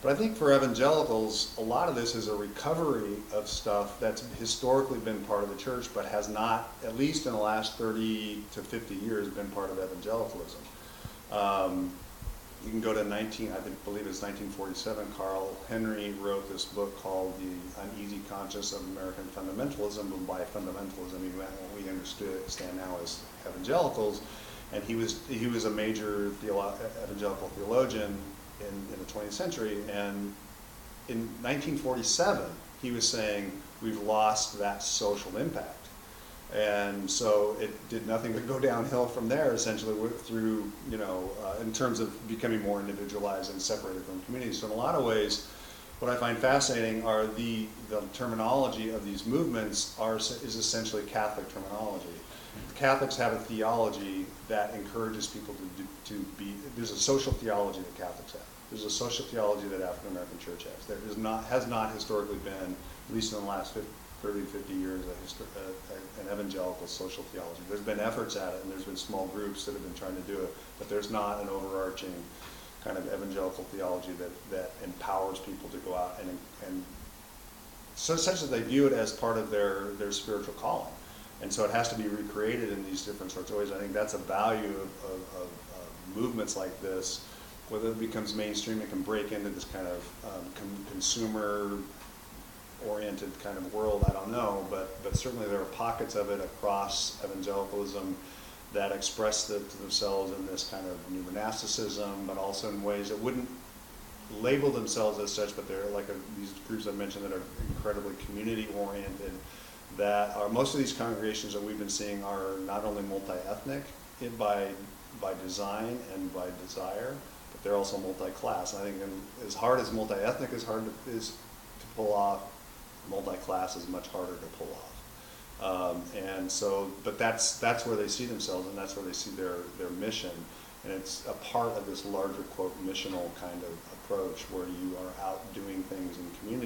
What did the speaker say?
But I think for evangelicals, a lot of this is a recovery of stuff that's historically been part of the church, but has not, at least in the last 30 to 50 years, been part of evangelicalism. You can go to believe it's 1947, Carl Henry wrote this book called The Uneasy Conscience of American Fundamentalism, and by fundamentalism he meant what we understand now as evangelicals. And he was a major evangelical theologian in the 20th century, and in 1947 he was saying we've lost that social impact. And so it did nothing but go downhill from there, essentially, through, in terms of becoming more individualized and separated from communities. So in a lot of ways, what I find fascinating are the terminology of these movements is essentially Catholic terminology. Catholics have a theology that encourages people to be, there's a social theology that Catholics have. There's a social theology that African American Church has. There has not historically been, at least in the last 30 to 50 years, an evangelical social theology. There's been efforts at it, and there's been small groups that have been trying to do it, but there's not an overarching kind of evangelical theology that empowers people to go out and so essentially they view it as part of their spiritual calling. And so it has to be recreated in these different sorts of ways. I think that's a value of movements like this. Whether it becomes mainstream, it can break into this kind of consumer-oriented kind of world, I don't know, but certainly there are pockets of it across evangelicalism that express themselves in this kind of new monasticism, but also in ways that wouldn't label themselves as such, but they're like these groups I mentioned that are incredibly community-oriented, that are, most of these congregations that we've been seeing are not only multi-ethnic by design and by desire, but they're also multi-class. And I think as hard as multi-ethnic is to pull off, multi-class is much harder to pull off. And so, but that's where they see themselves, and that's where they see their mission. And it's a part of this larger, quote, missional kind of approach where you are out doing things in community.